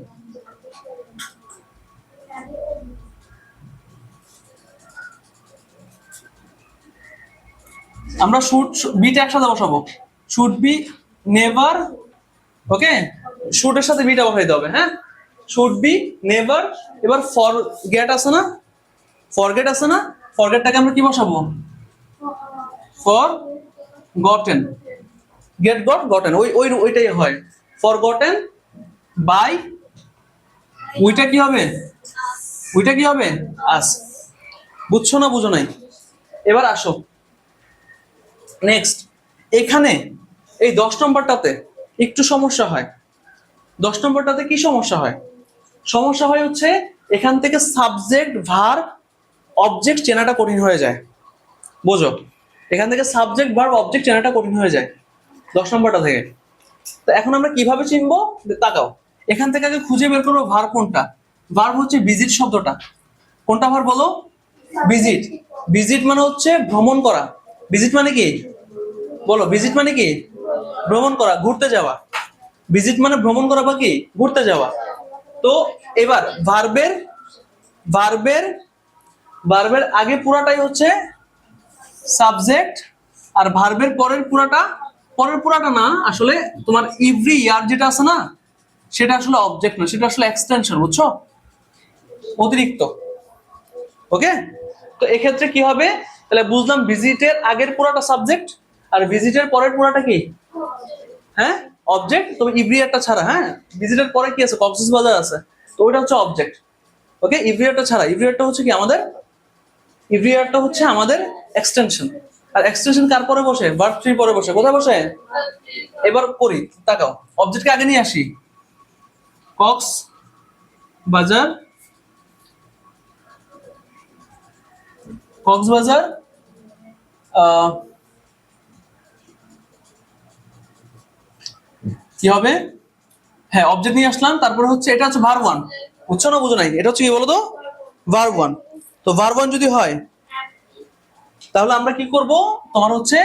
আমরা শুড বিটা একসাথে বসাবো, শুড বি নেভার। ওকে, শুডের সাথে বিটা বসাইতে হবে। হ্যাঁ, শুড বি নেভার। এবার ফরগেট আছে না? ফরগেট আছে না? ফরগেটটাকে আমরা কি বসাবো? For gotten. Get got gotten, ওইটাই হয়। ফর গটেন বাই, ওইটা কি হবে? ওইটা কি হবে? আস। বুঝছো না বুঝো নাই? এবার আসো নেক্সট। এখানে এই 10 নম্বরটাতে একটু সমস্যা হয়। 10 নম্বরটাতে কি সমস্যা হয়? সমস্যা হয় হচ্ছে এখান থেকে সাবজেক্ট ভার্ব অবজেক্ট চেনাটা কঠিন হয়ে যায়। বোঝো, এখান থেকে সাবজেক্ট ভার্ব অবজেক্ট চেনাটা কঠিন হয়ে যায় 10 নম্বরটা থেকে। তো এখন আমরা কিভাবে চিনবো? তাকাও, এখান থেকে আগে খুঁজে বের করবো ভার্ব কোনটা। ভার্ব হচ্ছে ভিজিট শব্দটা। কোনটা ভার্ব বলো? ভিজিট। ভিজিট মানে হচ্ছে ভ্রমণ করা। ভিজিট মানে কি বলো? ভিজিট মানে কি? ভ্রমণ করা, ঘুরতে যাওয়া। ভিজিট মানে ভ্রমণ করা বা কি ঘুরতে যাওয়া। তো এবার ভার্বের ভার্বের ভার্বের আগে পুরাটাই হচ্ছে সাবজেক্ট, আর ভার্বের পরের পুরাটা না, আসলে তোমার এভরি ইয়ার যেটা আছে না, সেটা আসলে অবজেক্ট না, সেটা আসলে এক্সটেনশন, বুঝছো? অতিরিক্ত। ওকে, তো এক্ষেত্রে কি হবে? তাহলে বুঝলাম ভিজিটের আগের পুরাটা সাবজেক্ট আর ভিজিটের পরের পুরাটা কি? হ্যাঁ, অবজেক্ট। তবে ইভরিয়ারটা ছাড়া। হ্যাঁ, ভিজিটের পরে কি আছে? কক্সবাজার আছে, তো ওইটা হচ্ছে অবজেক্ট। ওকে, ইভরিয়ারটা ছাড়া। ইভরিয়ারটা হচ্ছে কি আমাদের? ইভরিয়ারটা হচ্ছে আমাদের এক্সটেনশন। আর এক্সটেনশন কার পরে বসে? ভার্ব থ্রি পরে বসে। কোথায় বসে? এবার করি, তাকাও, অবজেক্টকে আগে নিয়ে আসি। কক্স বাজার, কক্সবাজার কি হবে? হ্যাঁ, অবজেক্ট নিয়ে আসলাম, তারপরে হচ্ছে এটা হচ্ছে ভার্ব ওয়ান। বুঝছো না বুঝো নাই? এটা হচ্ছে কি বলো তো? Verb one. তো ভার্ব ওয়ান যদি হয় তাহলে আমরা কি করব? তোমার হচ্ছে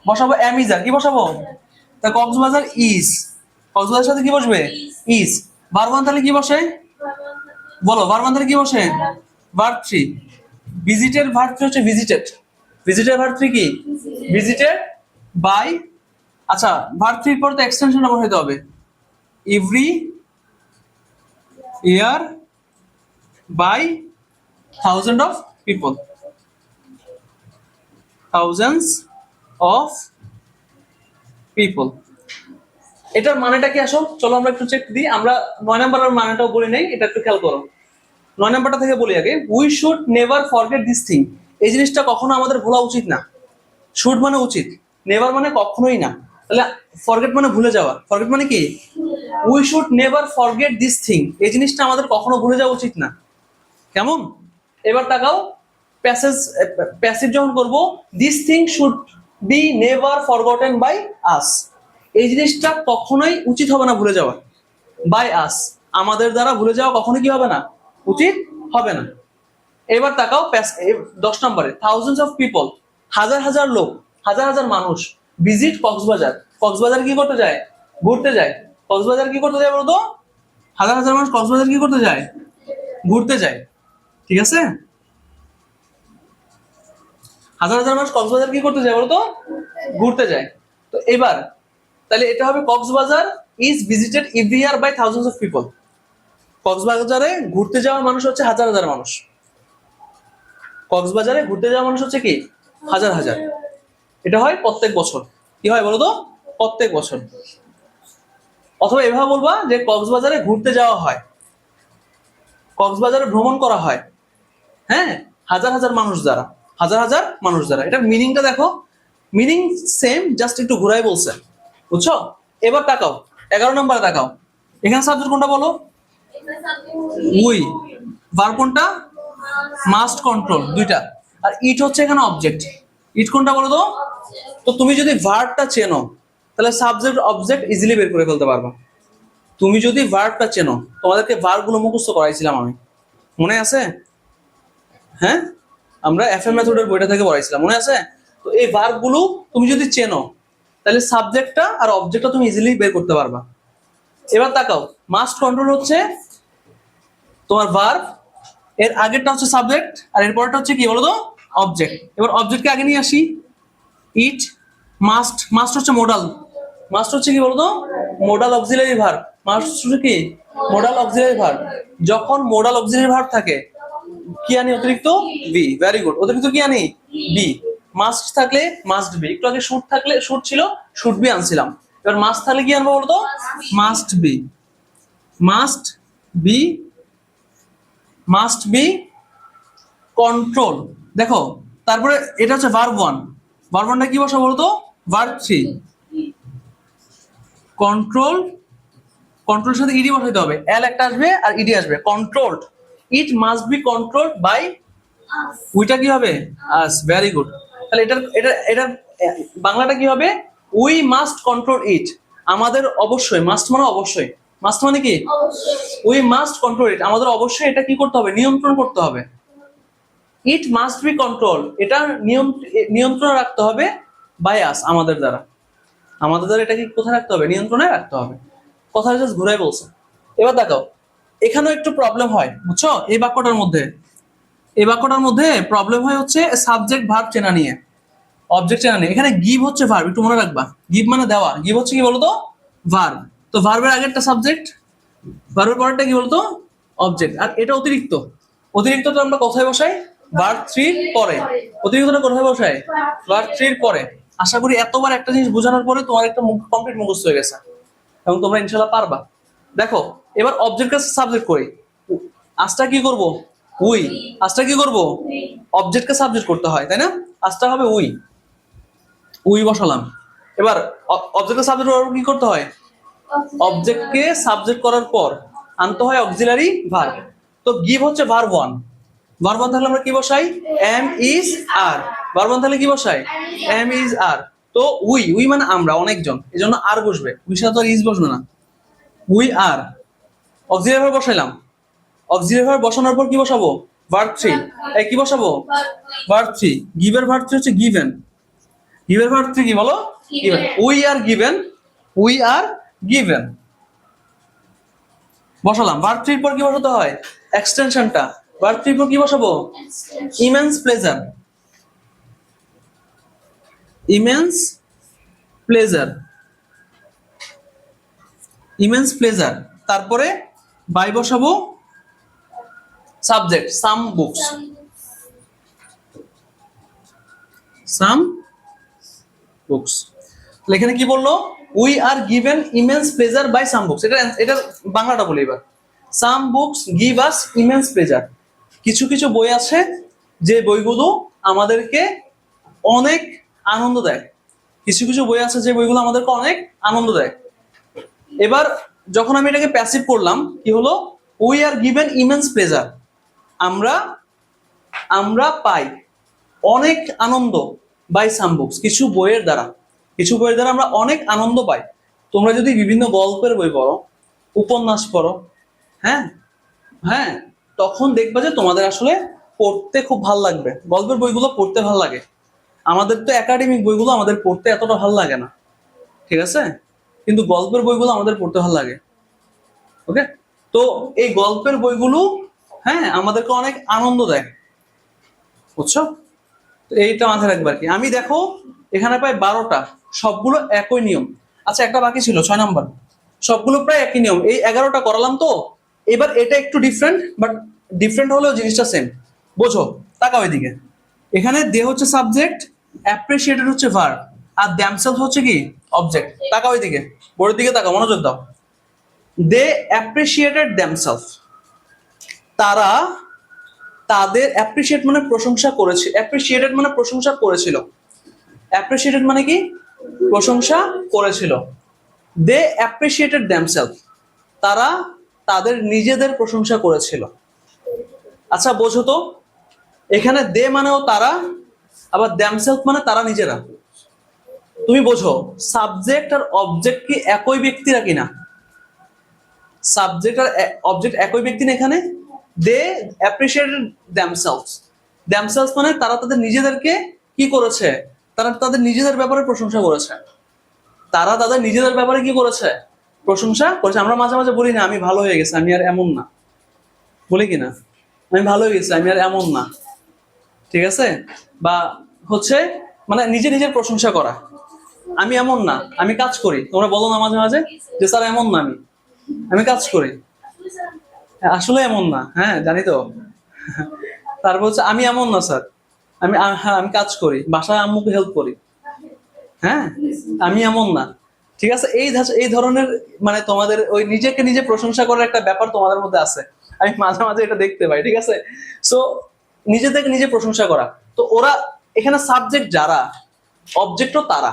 বসাবো এম ইজ। আর কি বসাবো? তা কক্সবাজার ইজ, কক্সবাজারের সাথে কি বসবে? ইজ। ভার্ব ওয়ান তাহলে কি বসে বলো? ভার্ব ওয়ান তাহলে কি বসে? Verb three. ভিজিটের ভার্ব থ্রি হচ্ছে ভিজিটেড। ভিজিটের ভার্ব থ্রি কি? Visited by. আচ্ছা, ভার্ব থ্রির পর তো এক্সটেনশন বসাইতে হবে। Every year by thousand of people. Thousands of people. এটার মানেটা কি? আসো চলো আমরা একটু চেক দিই। আমরা 9 নম্বরের মানেটাও বলি নাই, এটা একটু খেয়াল করো। 9 নম্বরটা থেকে বলি আগে। We should never forget this thing. এই জিনিসটা কখনো আমাদের ভোলা উচিত না। শুড মানে উচিত, নেভার মানে কখনোই না। তাহলে ফরগেট মানে ভুলে যাওয়া। ফরগেট মানে কি? We should never forget this thing. এই জিনিসটা আমাদের কখনো ভুলে যাওয়া উচিত না। কেমন? এবার তাকাও, প্যাসেজ প্যাসিভ যখন করব, this thing should be never forgotten by us. এই জিনিসটা কখনোই উচিত হবে না ভুলে যাওয়া। বাই আস, আমাদের দ্বারা ভুলে যাওয়া কখনো কি হবে না? উচিত হবে না। এবার তাকাও 10 নম্বরে, থাউজেন্ডস অফ পিপল, হাজার হাজার লোক, হাজার হাজার মানুষ ভিজিট কক্সবাজার। কক্সবাজার কি করতে যায়? ঘুরতে যায়। কক্সবাজার কি করতে যায় বলতো? হাজার হাজার মানুষ কক্সবাজার কি করতে যায়? ঘুরতে যায়। ঠিক আছে, হাজার হাজার মানুষ কক্সবাজার কি করতে যায় বলতো? ঘুরতে যায়। তো এবার তাহলে এটা হবে Cox's Bazar is visited every year by thousands of people. কক্সবাজারে ঘুরতে যাওয়া মানুষ হচ্ছে হাজার হাজার মানুষ। কক্সবাজারে ঘুরতে যাওয়া মানুষ হচ্ছে কি? হাজার হাজার। এটা হয় প্রত্যেক বছর। কি হয় বলতো? প্রত্যেক বছর। অথবা এভাবে বলবা যে কক্সবাজারে ঘুরতে যাওয়া হয়, কক্সবাজারে ভ্রমণ করা হয়। হ্যাঁ, হাজার হাজার মানুষ দ্বারা, হাজার হাজার মানুষ দ্বারা। এটা মিনিংটা দেখো, মিনিং সেম, জাস্ট একটু ঘুরাই বলছে। বুঝছো? এবার তাকাও 11 নম্বরে তাকাও। এখানে সাবজেক্ট কোনটা বলো? উই। ভার্ব কোনটা? মাস্ট, কন্ট্রোল, দুইটা। আর ইট হচ্ছে এখানে অবজেক্ট। ইট কোনটা বলো তো? তো তুমি যদি ভার্বটা চেনো তাহলে সাবজেক্ট অবজেক্ট ইজিলি বের করে ফেলতে পারবা। তুমি যদি ভার্বটা চেনো, তোমাদেরকে ভার্বগুলো মুখস্থ করাইছিলাম আমি, মনে আছে? হ্যাঁ, আমরা এফএম মেথডের বইটা থেকে পড়াইছিলাম, মনে আছে? তো এই ভার্বগুলো তুমি যদি চেনো তাহলে সাবজেক্টটা আর অবজেক্টটা তুমি ইজিলি বের করতে পারবা। এবার তাকাও, মাস্ট কন্ট্রোল হচ্ছে তোমার ভার্ব, এর আগেরটা হচ্ছে সাবজেক্ট, আর এর পরেরটা হচ্ছে কি বলো তো? অবজেক্ট। এবার অবজেক্টকে আগে নিয়ে আসি। ইট, মাস্ট। মাস্ট হচ্ছে মোডাল। মাস্ট হচ্ছে কি বলতো? Modal auxiliary verb. মাস্ট হচ্ছে কি? Modal auxiliary verb. যখন মোডাল অক্সিলারি ভার্ব থাকে কি আনি? অতিরিক্ত বি। ভেরি গুড, অতিরিক্ত কি আনি? বি। মাস্ট থাকলে মাস্ট বি। একটু আগে শুড থাকলে, শুড ছিল, শুড বি আনছিলাম। এবার মাস্ট থাকলে কি আনবো বলতো? Must be. Must be, must be control. দেখো, তারপরে এটা হচ্ছে ভার্ব ওয়ান। ভার্ব ওয়ানটা কি বসা বলতো? Verb three. কন্ট্রোল, কন্ট্রোলের সাথে ইডি বসাইতে হবে, এল একটা আসবে আর ইডি আসবে, controlled. It must be controlled by, উইটা কি হবে? আস। Very good. তাহলে এটা বাংলাটা কি হবে? We must control it. আমাদের অবশ্যই, মাস্ট মানে অবশ্যই, মাস্ট মানে কি? উই মাস্ট কন্ট্রোল ইট, আমাদের অবশ্যই এটা কি করতে হবে? নিয়ন্ত্রণ করতে হবে। ইট মাস্ট বি কন্ট্রোল, এটা নিয়ন্ত্রণ রাখতে হবে বাই আস, আমাদের দ্বারা। আমাদের দ্বারা এটা কি কোথায় রাখতে হবে? নিয়ন্ত্রণে রাখতে হবে। কথা জাস্ট ঘুরাই বলছে। এবার দেখো এখানেও একটু প্রবলেম হয়, বুঝছো? এই বাক্যটার মধ্যে প্রবলেম হয় হচ্ছে সাবজেক্ট ভার্ব চেনা নিয়ে, অবজেক্ট চেনা নিয়ে। এখানে গিভ হচ্ছে ভার্ব, একটু মনে রাখবা। গিভ মানে দেওয়া, গিভ হচ্ছে কি বলতো? ভার্ব। তো ভার্বের আগেরটা সাবজেক্ট, ভার্বের পরেরটা কি বলতো? অবজেক্ট। আর এটা অতিরিক্ত, অতিরিক্তটা আমরা কোথায় বসাই? ভার্ব 3 পরে। অতিরিক্তটা কোথায় বসাই? ভার্ব 3 পরে। আশা করি এতবার একটা জিনিস বোঝানোর পরে তোমার একটা কমপ্লিট মুখস্থ হয়ে গেছে এবং তোমরা ইনশাআল্লাহ পারবা। দেখো এবার অবজেক্ট কাছে সাবজেক্ট করি, আজটা কি করব? উই। আজটা কি করব? অবজেক্টকে সাবজেক্ট করতে হয়, তাই না? আজটা হবে উই, উই বসালাম। এবার অবজেক্টকে সাবজেক্ট করার কি করতে হয়? অবজেক্টকে সাবজেক্ট করার পর আনতে হয় অক্সিলারি ভার্ব। তো গিভ হচ্ছে ভার্ব 1, ভার্ব 1 তাহলে আমরা কি বসাই? Am is R. ভার্ব 1 তাহলে কি বসাই? এম ইজ আর। তো উই মানে আমরা, অনেকজন, এজন্য আর বসবে, উই সাথে আর ইজ বসবে না। We are. অক্সিলারি ভার্ব বসাইলাম, অক্সিলারি ভার্ব বসানোর পর কি বসাবো? ভার্ব 3। এই কি বসাবো? ভার্ব 3। গিভের ভার্ব 3 হচ্ছে গিভেন। গিভের ভার্ব 3 কি বলো? Given. We are given, we are given বসালাম। ভার্ব 3 পর কি বসাতে হয়? এক্সটেনশনটা। ভার্ব 3 পর কি বসাবো? Immense pleasure, immense pleasure, immense pleasure. তারপরে বাই বসাবো subject, some books, some books. এখানে কি বললো? We are given immense pleasure by some books. এটা বাংলাটা বলি এবার। Some books give us immense pleasure. কিছু কিছু বই আছে যে বইগুলো আমাদেরকে অনেক আনন্দ দেয়, কিছু কিছু বই আছে যে বইগুলো আমাদেরকে অনেক আনন্দ দেয়। এবার যখন আমি এটাকে প্যাসিভ করলাম কি হলো? We are given immense pleasure, আমরা পাই অনেক আনন্দ বাই সাম বুকস, কিছু বইয়ের দ্বারা, কিছু বইয়ের দ্বারা আমরা অনেক আনন্দ পাই। তোমরা যদি বিভিন্ন গল্পের বই পড়ো, উপন্যাস পড়ো, হ্যাঁ হ্যাঁ, তখন দেখবা যে তোমাদের আসলে পড়তে খুব ভালো লাগবে। গল্পের বইগুলো পড়তে ভালো লাগে, আমাদের তো একাডেমিক বইগুলো আমাদের পড়তে এতটা ভালো লাগে না, ঠিক আছে? কিন্তু গল্পের বইগুলো আমাদের পড়তে ভালো লাগে। ওকে, তো এই গল্পের বইগুলো হ্যাঁ আমাদেরকে অনেক আনন্দ দেয়, বুঝছো? তো এইটা মাথায় রাখবে আর কি। আমি দেখো এখানে প্রায় 12টা, সবগুলো একই নিয়ম। আচ্ছা একটা বাকি ছিল 6 নাম্বার, সবগুলো প্রায় একই নিয়ম। এই 11টা করালাম। তো এবার এটা একটু ডিফারেন্ট, বাট ডিফারেন্ট হলেও জিনিসটা সেম। বোঝো, তাকাও এদিকে। এখানে দে হচ্ছে সাবজেক্ট, অ্যাপ্রিসিয়েটেড হচ্ছে ভার্ব, আর দ্যামসেলস হচ্ছে কি? অবজেক্ট। তাকাও এদিকে, বোর্ডের দিকে তাকাও, মনোযোগ দাও। দে অ্যাপ্রিসিয়েটেড দ্যামসেলস, তারা তাদের, অ্যাপ্রিসিয়েট মানে প্রশংসা করেছে, অ্যাপ্রিসিয়েটেড মানে প্রশংসা করেছিল, অ্যাপ্রিসিয়েটেড মানে কি? প্রশংসা করেছিল। দে অ্যাপ্রিসিয়েটেড দ্যামসেলফ, তারা তাদের নিজেদের প্রশংসা করেছিল। আচ্ছা বোঝো তো, এখানে দে মানেও তারা, আবার দ্যামসেলফ মানে তারা নিজেরা। তুমি বোঝো সাবজেক্ট আর অবজেক্ট কি একই ব্যক্তিরা কিনা? সাবজেক্ট আর অবজেক্ট একই ব্যক্তি না এখানে? দে অ্যাপ্রিসিয়েটেড দ্যামসেলফস, দ্যামসেলফস মানে তারা তাদের নিজেদেরকে কি করেছে? তারা তাদের নিজেদের ব্যাপারে প্রশংসা করেছে, তারা তাদের নিজেদের ব্যাপারে কি করেছে? প্রশংসা করেছে। আমরা মাঝে মাঝে বলি না আমি ভালো হয়ে গেছি, আমি আর এমন না, বলি কিনা? আমি ভালো হয়ে গেছি, আমি আর এমন না, ঠিক আছে? বা হচ্ছে মানে নিজের প্রশংসা করা, আমি এমন না, আমি কাজ করি। তোমরা বলো না মাঝে মাঝে যে স্যার এমন না, আমি কাজ করি, আসলে এমন না, হ্যাঁ জানি তো। তারপর হচ্ছে আমি এমন না স্যার, আমি কাজ করি, বাসায় আম্মুকে হেল্প করি, হ্যাঁ আমি এমন না, ঠিক আছে? এই ধরনের মানে তোমাদের ওই নিজেকে নিজে প্রশংসা করার একটা ব্যাপার তোমাদের মধ্যে আছে, আমি মাঝে মাঝে এটা দেখতে পাই, ঠিক আছে? সো নিজেদেরকে নিজে প্রশংসা করা। তো ওরা এখানে সাবজেক্ট যারা, অবজেক্টও তারা।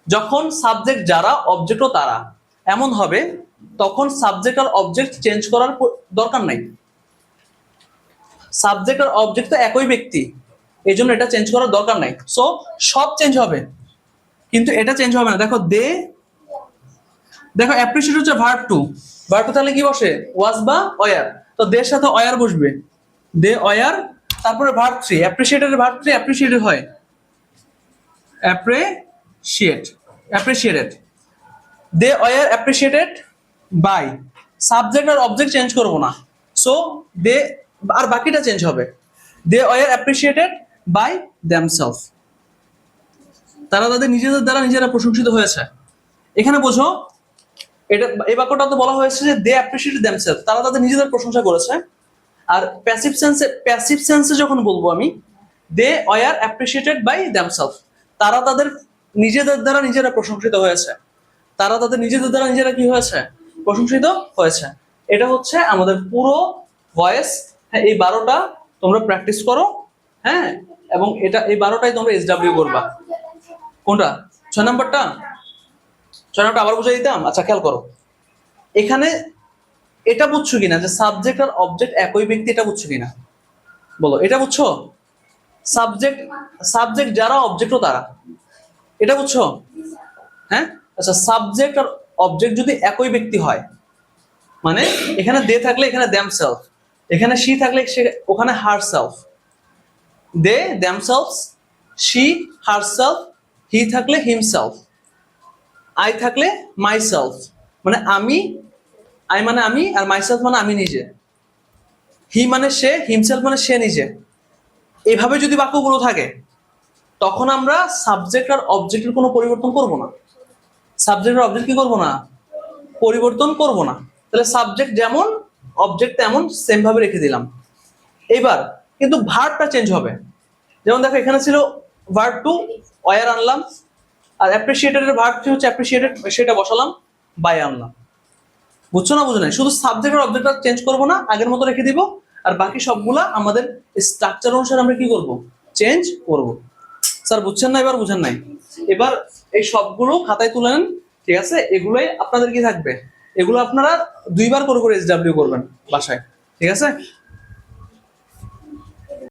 যখন সাবজেক্ট যারা, অবজেক্টও তারা, এমন হবে তখন সাবজেক্ট আর অবজেক্ট চেঞ্জ করার দরকার নাই। সাবজেক্ট আর অবজেক্ট তো একই ব্যক্তি, এই জন্য এটা চেঞ্জ করার দরকার নাই। সো সব চেঞ্জ হবে, কিন্তু এটা চেঞ্জ হবে না। দেখো দে, দেখো অ্যাপ্রিশিয়েট হচ্ছে ভার্ব টু, ভার্ব টু তাহলে কি বসে? ওয়াজ বা ওয়ার। তো দের সাথে ওয়ার বসবে, দে ওয়ার। তারপরে verb three, appreciated verb three appreciated হয়, appreciated. They were appreciated by, subject আর অবজেক্ট চেঞ্জ করবো না। সো দে, আর বাকিটা চেঞ্জ হবে। They were appreciated by themselves, তারা তাদের নিজেদের দ্বারা নিজেরা প্রশংসিত হয়েছে। এখানে বোঝো, এটা এই বাক্যটা তো বলা হয়েছে যে দে অ্যাপ্রিশিয়েটেড দেমসেলফ, তারা তাদের নিজেদের প্রশংসা করেছে। আর প্যাসিভ সেন্সে যখন বলবো আমি they were appreciated by themselves, তারা তাদের নিজেদের দ্বারা নিজেরা প্রশংসিত হয়েছে, তারা তাদের নিজেদের দ্বারা নিজেরা কি হয়েছে? প্রশংসিত হয়েছে। এটা হচ্ছে আমাদের পুরো ভয়েস। হ্যাঁ, এই 12টা তোমরা প্র্যাকটিস করো। হ্যাঁ, এবং এটা এই 12টাই তোমরা SW করবা। কোনটা? 6 নাম্বারটা? 6 নাম্বারটা আবার বুঝাই দিতাম। আচ্ছা খেয়াল করো, এখানে এটা বুঝছো কিনা যে সাবজেক্ট আর অবজেক্ট একই ব্যক্তি, এটা বুঝছো কিনা বলো? এটা বুঝছো? সাবজেক্ট যারা, অবজেক্টও তারা, এটা বুঝছো? হ্যাঁ, আচ্ছা সাবজেক্ট আর অবজেক্ট যদি একই ব্যক্তি হয়, মানে এখানে দে থাকলে এখানে দেমসেলফ, এখানে শি থাকলে ওখানে herself. They themselves, she herself, he থাকলে হিমসেলফ, আই থাকলে মাইসেলফ। মানে আমি, আই মানে আমি, আর মাইসেলফ মানে আমি নিজে। হি মানে সে, হিমসেলফ মানে সে নিজে। এইভাবে যদি বাক্যগুলো থাকে, তখন আমরা সাবজেক্ট আর অবজেক্টের কোনো পরিবর্তন করব না। সাবজেক্ট আর অবজেক্ট কি করবো না? পরিবর্তন করব না। তাহলে সাবজেক্ট যেমন, অবজেক্ট তেমন, সেম ভাবে রেখে দিলাম। এবার কিন্তু ভার্বটা চেঞ্জ হবে। যেমন দেখো এখানে ছিল ভার্ব টু, ওয়ার আনলাম, আর অ্যাপ্রিশিয়েটেড ভার্ব থ্রি হচ্ছে অ্যাপ্রিশিয়েটেড, সেটা বসালাম, বাই আনলাম। বুঝছো না বুঝো না? শুধু সাবজেক্ট আর অবজেক্টটা চেঞ্জ করবো না, আগের মতো রেখে দিব। আর বাকি সবগুলা আমাদের স্ট্রাকচার অনুসারে আমরা কি করব? চেঞ্জ করব। স্যার বুঝছেন না? এবার বুঝেন নাই? এবার এই সবগুলো খাতায় তুলে নেন, ঠিক আছে? এগুলোই আপনাদের কি থাকবে, এগুলো আপনারা 2বার করে SW করবেন বাসায়, ঠিক আছে?